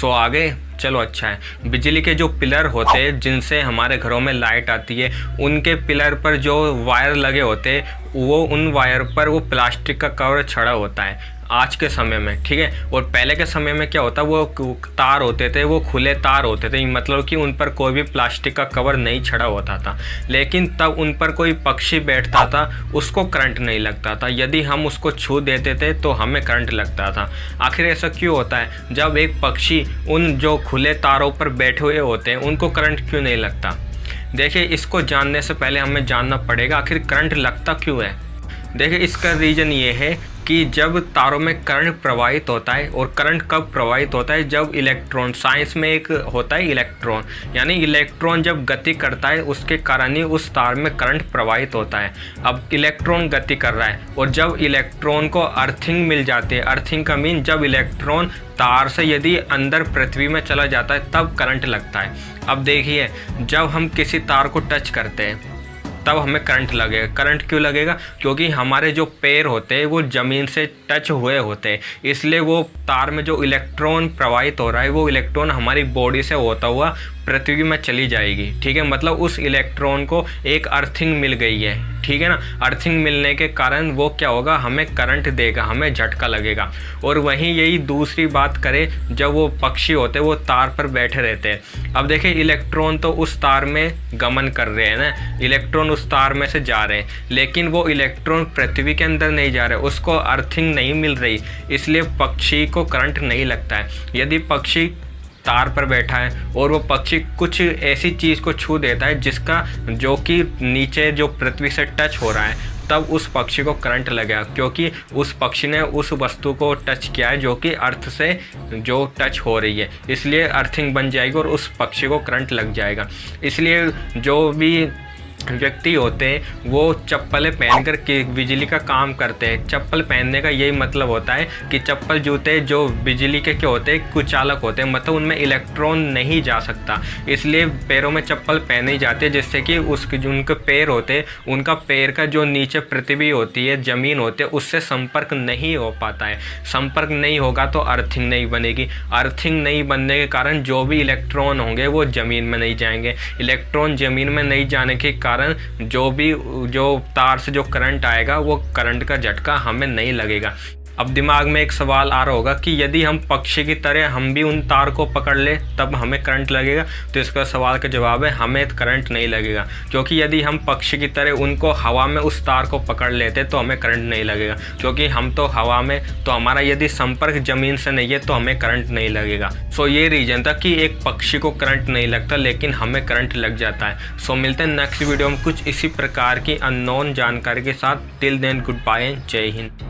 सो आगे चलो अच्छा है। बिजली के जो पिलर होते हैं जिनसे हमारे घरों में लाइट आती है, उनके पिलर पर जो वायर लगे होते हैं वो उन वायर पर वो प्लास्टिक का कवर छड़ा होता है आज के समय में, ठीक है। और पहले के समय में क्या होता, वो तार होते थे, वो खुले तार होते थे, मतलब कि उन पर कोई भी प्लास्टिक का कवर नहीं छड़ा होता था। लेकिन तब उन पर कोई पक्षी बैठता था, उसको करंट नहीं लगता था। यदि हम उसको छू देते थे तो हमें करंट लगता था। आखिर ऐसा क्यों होता है? जब एक पक्षी उन जो खुले तारों पर बैठे हुए होते हैं उनको करंट क्यों नहीं लगता? देखिए, इसको जानने से पहले हमें जानना पड़ेगा आखिर करंट लगता क्यों है। देखिए, इसका रीज़न ये है कि जब तारों में करंट प्रवाहित होता है, और करंट कब प्रवाहित होता है, जब इलेक्ट्रॉन, साइंस में एक होता है इलेक्ट्रॉन, यानी इलेक्ट्रॉन जब गति करता है उसके कारण ही उस तार में करंट प्रवाहित होता है। अब इलेक्ट्रॉन गति कर रहा है और जब इलेक्ट्रॉन को अर्थिंग मिल जाती है, अर्थिंग का मीन जब इलेक्ट्रॉन तार से यदि अंदर पृथ्वी में चला जाता है तब करंट लगता है। अब देखिए, जब हम किसी तार को टच करते हैं तब हमें करंट लगेगा। करंट क्यों लगेगा? क्योंकि हमारे जो पैर होते हैं वो ज़मीन से टच हुए होते हैं, इसलिए वो तार में जो इलेक्ट्रॉन प्रवाहित हो रहा है वो इलेक्ट्रॉन हमारी बॉडी से होता हुआ पृथ्वी में चली जाएगी, ठीक है। मतलब उस इलेक्ट्रॉन को एक अर्थिंग मिल गई है, ठीक है ना। अर्थिंग मिलने के कारण वो क्या होगा, हमें करंट देगा, हमें झटका लगेगा। और वहीं यही दूसरी बात करें, जब वो पक्षी होते हैं वो तार पर बैठे रहते हैं। अब देखिए, इलेक्ट्रॉन तो उस तार में गमन कर रहे हैं ना, इलेक्ट्रॉन उस तार में से जा रहे हैं, लेकिन वो इलेक्ट्रॉन पृथ्वी के अंदर नहीं जा रहे, उसको अर्थिंग नहीं मिल रही, इसलिए पक्षी को करंट नहीं लगता है। यदि पक्षी तार पर बैठा है और वो पक्षी कुछ ऐसी चीज़ को छू देता है जिसका जो कि नीचे जो पृथ्वी से टच हो रहा है, तब उस पक्षी को करंट लगेगा, क्योंकि उस पक्षी ने उस वस्तु को टच किया है जो कि अर्थ से जो टच हो रही है, इसलिए अर्थिंग बन जाएगी और उस पक्षी को करंट लग जाएगा। इसलिए जो भी व्यक्ति होते हैं वो चप्पलें पहनकर के बिजली का काम करते हैं। चप्पल पहनने का यही मतलब होता है कि चप्पल जूते जो बिजली के क्या होते हैं, कुचालक होते हैं, मतलब उनमें इलेक्ट्रॉन नहीं जा सकता, इसलिए पैरों में चप्पल पहनी जाती है, जिससे कि उसके जो उनके पैर होते हैं उनका पैर का जो नीचे पृथ्वी होती है, ज़मीन होती है, उससे संपर्क नहीं हो पाता है। संपर्क नहीं होगा तो अर्थिंग नहीं बनेगी। अर्थिंग नहीं बनने के कारण जो भी इलेक्ट्रॉन होंगे वो ज़मीन में नहीं जाएंगे। इलेक्ट्रॉन ज़मीन में नहीं जाने के कारण जो तार से जो करंट आएगा वो करंट का झटका हमें नहीं लगेगा। अब दिमाग में एक सवाल आ रहा होगा कि यदि हम पक्षी की तरह हम भी उन तार को पकड़ ले तब हमें करंट लगेगा। तो इसका सवाल का जवाब है, हमें करंट नहीं लगेगा, क्योंकि यदि हम पक्षी की तरह उनको हवा में उस तार को पकड़ लेते तो हमें करंट नहीं लगेगा, क्योंकि हम तो हवा में, तो हमारा यदि संपर्क ज़मीन से नहीं है तो हमें करंट नहीं लगेगा। सो ये रीज़न था कि एक पक्षी को करंट नहीं लगता लेकिन हमें करंट लग जाता है। सो मिलते हैं नेक्स्ट वीडियो में कुछ इसी प्रकार की अननोन जानकारी के साथ। टिल देन गुड बाय, जय हिंद।